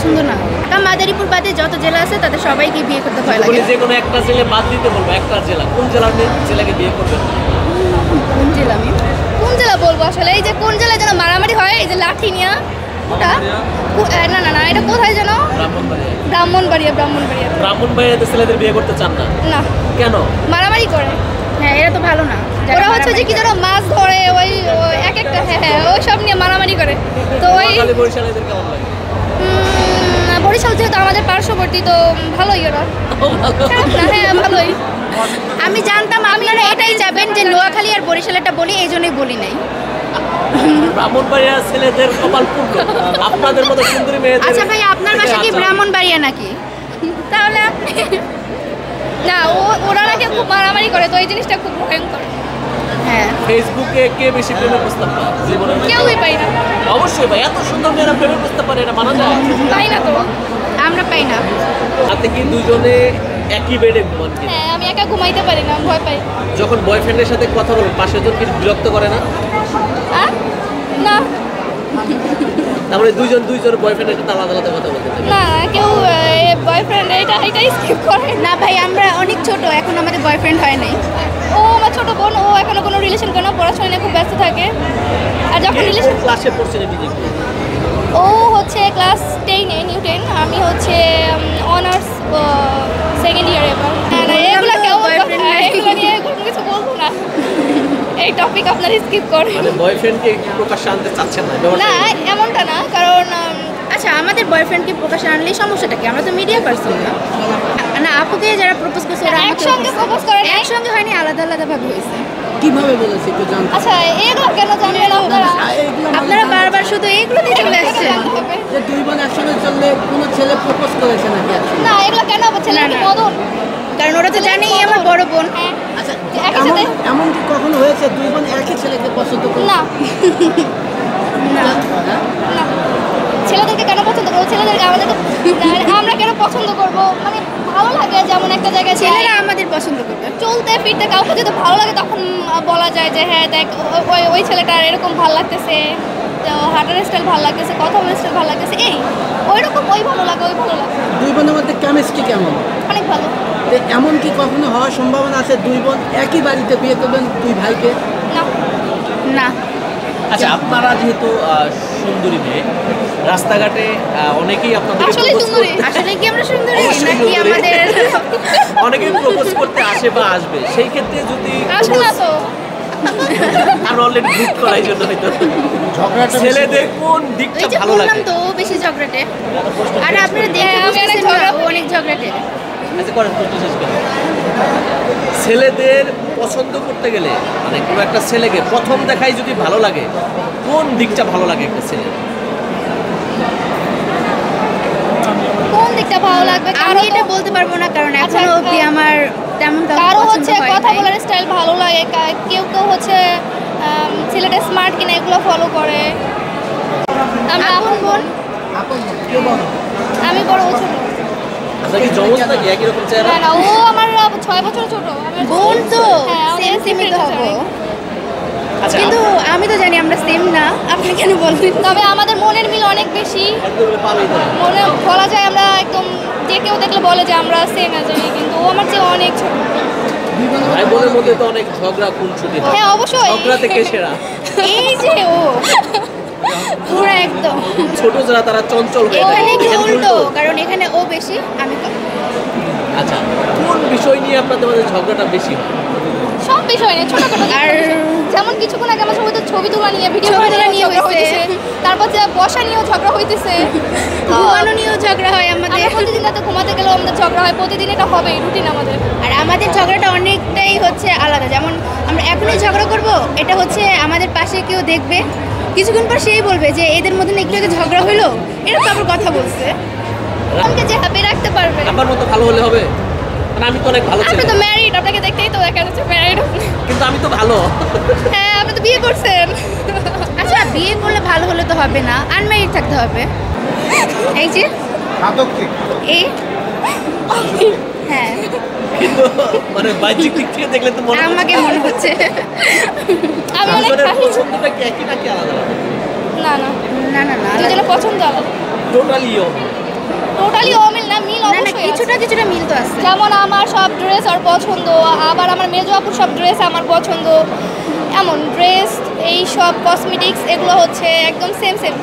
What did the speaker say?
পছন্দ না। কারণ মাদারীপুর বাদে যত জেলা আছে তাদের সবাইকে বিয়ে করতে ভয় লাগে। যে কোনো একটা জেলা বাদ দিতে বলবো, একটা জেলা, কোন জেলাকে বিয়ে করবেন? কোন জেলা? আমি কোন জেলা বলবো আসলে? এই যে কোন জেলায় যেন মারামারি হয়, এই যে লাঠি নিয়া, ওটা না না না, এটা কোথায় যেন? ব্রাহ্মণবাড়িয়া। ব্রাহ্মণবাড়িয়াতে ছেলেদের বিয়ে করতে চান না? না। কেন? মারামারি করে। হ্যাঁ, এরা তো ভালো না। ওরা হচ্ছে যে কি যেন মাছ ধরে, ওই এক একটা, হ্যাঁ ওই সব নিয়ে মারামারি করে। তো ওই বরিশালেদের কেমন লাগে? বরিশাল যেহেতু আমাদের পার্শ্ববর্তী, তো ভালোই ওরা। হ্যাঁ ভালোই। আমি জানতাম আপনারা এটাই যাবেন যে নোয়াখালী আর বরিশালেরটা বলি, এই জন্যই বলি নাই। ব্রাহ্মণবাড়িয়া ছেলেদের কপাল পূর্ণ, আপনাদের মতো সুন্দরী মেয়েদের। আচ্ছা ভাই, আপনার বাসা কি ব্রাহ্মণবাড়িয়া নাকি? তাহলে আপনি না, ওরা নাকি খুব মারামারি করে, তো এই জিনিসটা খুব ভয়ঙ্কর। হ্যাঁ, ফেসবুকে কে বেশি প্রেমের প্রস্তাব পায় জীবনে? কেউই পাই না। অবশ্যই ভাই, এত সুন্দর মেয়েরা প্রেমের প্রস্তাব পারে, এটা মানা যায়? পাই না তো। আমরা পাই না। আপনি কি দুজনে একই বেডে ঘুমান কি? হ্যাঁ, আমি একা ঘুমাইতে পারি না, ভয় পাই। যখন বয়ফ্রেন্ডের সাথে কথা বলেন, পাশের জন কি বিরক্ত করে না? না তারপরে দুইজন বয়ফ্রেন্ডের সাথে আলাদা আলাদা কথা বলতে থাকে? না, কেউ বয়ফ্রেন্ড এটাই স্কিপ করে না ভাই, আমরা অনেক ছোট, এখন আমাদের বয়ফ্রেন্ড হয় নাই। ও আমার ছোট বোন, ও এখনো কোনো রিলেশন করে না, পড়াশোনা নিয়ে খুব ব্যস্ত থাকে। আর যখন রিলেশন, ক্লাসে পড়ছেন এদিকে? ও হচ্ছে ক্লাস 10-এ, নিউ 10, আমি হচ্ছে অনার্স সেকেন্ড ইয়ারে এবার। এগুলো কেমন কথা? এগুলো নিয়ে কোনো কিছু বলবো না, এই টপিক আপনারা স্কিপ করেন। মানে বয়ফ্রেন্ডকে প্রকাশ্যে আনতে চাচ্ছেন না? না, এমনটা না, কারণ আচ্ছা, আমাদের বয়ফ্রেন্ডকে প্রকাশে আনলেই সমস্যাটা কি? আমরা তো মিডিয়া পারসন না। না, আপুকে যারা প্রপোজ করছে ওরা আমাকে একসঙ্গে প্রপোজ করে নাই। একসঙ্গে হয়নি, আলাদা আলাদা ভাবে হয়েছে। কিভাবে বলেছে একটু জানতে? আচ্ছা, এগুলো কেন জানবেন আপনারা? আপনারা বারবার শুধু এইগুলো দিয়ে চলে আসছেন। যে দুই বোন একসঙ্গে চললে কোনো ছেলে প্রপোজ করেছে নাকি একসঙ্গে? না, এগুলো কেন হবে? ছেলে কি না। মদন? কারণ ওরা তো জানেই আমার বড় বোন। হ্যাঁ। আচ্ছা, একই এমন সাথে? এমন কি কখনো হয়েছে দুই বোন একই ছেলেকে পছন্দ করে? না না, হ্যাঁ? না, ছেলেদেরকে কেন পছন্দ করবো? ছেলেদেরকে আমরা কেন পছন্দ করবো? মানে ভালো লাগে, যেমন একটা জায়গায় ছেলেরা আমাদের পছন্দ করবে। চলতে ফিরতে কাউকে যদি ভালো লাগে, তখন বলা যায় যে হ্যাঁ দেখ, ওই ছেলেটার এরকম ভালো লাগতেছে, তো হাঁটার স্টাইল ভালো লাগতেছে, কথা বলার স্টাইল ভালো লাগতেছে, ওইরকম, ওই ভালো লাগে। দুই বোনের মধ্যে কেমিস্ট্রি কেমন? অনেক ভালো। তো এমন কি কখনো হওয়ার সম্ভাবনা আছে দুই বোন একই বাড়িতে বিয়ে করবেন দুই ভাইকে? না না, আচ্ছা, আপনারা যেহেতু সুন্দরী মেয়ে, রাস্তাঘাটে অনেকেই আপনাদের আসলে সুন্দরী। আসলে কি আমরা সুন্দরী অবশ্যই নাকি সুন্দরী। আমাদের অনেকেই প্রপোজ করতে আসে বা আসবে, সেই ক্ষেত্রে যদি আসে না তো। আর অলরেডি বুক করার জন্য হয়তো ছেলেদের কোন দিকটা ওই যে ভালো বললাম লাগে? তো, ও বেশি ঝগড়াটে। আর আপনারা দেখে হ্যাঁ, আমি অনেক বুঝতেছেন না, ও ঝগড়া অনেক ঝগড়াটে। আচ্ছা, করেন, প্রশ্ন শেষ করেন। ছেলেদের পছন্দ করতে গেলে, মানে কোনো একটা ছেলেকে প্রথম দেখাই যদি ভালো লাগে, কোন দিকটা ভালো লাগে একটা ছেলে? কোন দিকটা ভালো লাগবে? আমি এটা বলতে পারবো না, কারণ আচ্ছা, এখনো অবধি আমার তেমন কাউকে কারো পছন্দ হচ্ছে হয় কথা নাই। বলার স্টাইল ভালো লাগে, কেউ হচ্ছে ছেলেটা স্মার্ট কিনা এগুলো ফলো করে। আমরা আপন বোন, আপন বোন, কে বড়? আমি বড়, ও ছোট। আপনার কি জমজ নাকি একই রকম চেহারা? না না, ও আমার 6 বছর ছোট। বোন তো হ্যাঁ, সেম সেমই তো হবো। আচ্ছা, কিন্তু আমি তো জানি আমরা সেম না, আপনি কেন বলবেন? তবে আমাদের মনের মিল অনেক বেশি। পাবেই তো। মনে বলা যায় আমরা একদম, যে কেউ দেখলে বলে যে আমরা সেম জানি, কিন্তু ও আমার চেয়ে অনেক ছোট। দুই বোনের ভাই বোনের মধ্যে তো অনেক ঝগড়া খুনসুটি হয়। হ্যাঁ, অবশ্যই। ঝগড়া থেকে সেরা। এই যে ও পুরো একদম ছোট যারা তারা চঞ্চল হয়ে এখানে থাকে, একটু এখানে উল্টো, উল্টো। কারণ এখানে ও বেশি, আমি কম। আচ্ছা, কোন বিষয় নিয়ে আপনাদের মধ্যে ঝগড়াটা বেশি হয়? সব বিষয় নিয়ে ছোটখাটো। আর যেমন কিছুক্ষণ আগে আমার ছবি তোলা নিয়ে, ভিডিও ছবি তোলা নিয়ে নিয়ে ঝগড়া হয়েছে। হইতেছে, তারপর যে বসা নিয়েও ঝগড়া হইতেছে, ঘুমানো নিয়েও ঝগড়া হয় আমাদের। আমরা প্রতিদিন রাতে ঘুমাতে গেলেও আমাদের ঝগড়া হয়, প্রতিদিন এটা হবেই, রুটিন আমাদের। আর আমাদের ঝগড়াটা অনেকটাই হচ্ছে আলাদা। যেমন আমরা এখনই ঝগড়া করব, এটা হচ্ছে আমাদের পাশে কেউ দেখবে, কিছুক্ষণ পর সেই বলবে যে এদের মধ্যে না একটু আগে ঝগড়া হলো, এটা তো আবার কথা বলছে। আমাকে যে হ্যাপি রাখতে পারবে। আমার মতো ভালো হলে হবে? মানে আমি তো অনেক ভালো আপনি ছেলে, তো ম্যারিড, আপনাকে দেখতেই তো দেখা যাচ্ছে ম্যারিড। কিন্তু আমি তো ভালো। হ্যাঁ, আপনি তো বিয়ে করছেন। আচ্ছা, বিয়ে করলে ভালো হলে তো হবে না, আনম্যারিড থাকতে হবে। এই যে এই হ্যাঁ, কিন্তু মানে বাহ্যিক দিক থেকে দেখলে তো মনে আমাকে মনে হচ্ছে। আমি অনেক দুজনের খারাপ। পছন্দটা কি একই নাকি আলাদা? না না, না না না, দুজনের পছন্দ আলাদা। টোটালি টোটালি অমিল না, মিল না না অবশ্যই আছে। কিছুটা কিছুটা মিল তো আছে। যেমন আমার সব ড্রেস আর পছন্দ, আবার আমার মেজো আপুর সব ড্রেস আমার পছন্দ, এমন ড্রেস এই সব কসমেটিক্স এগুলো হচ্ছে একদম সেম সেম।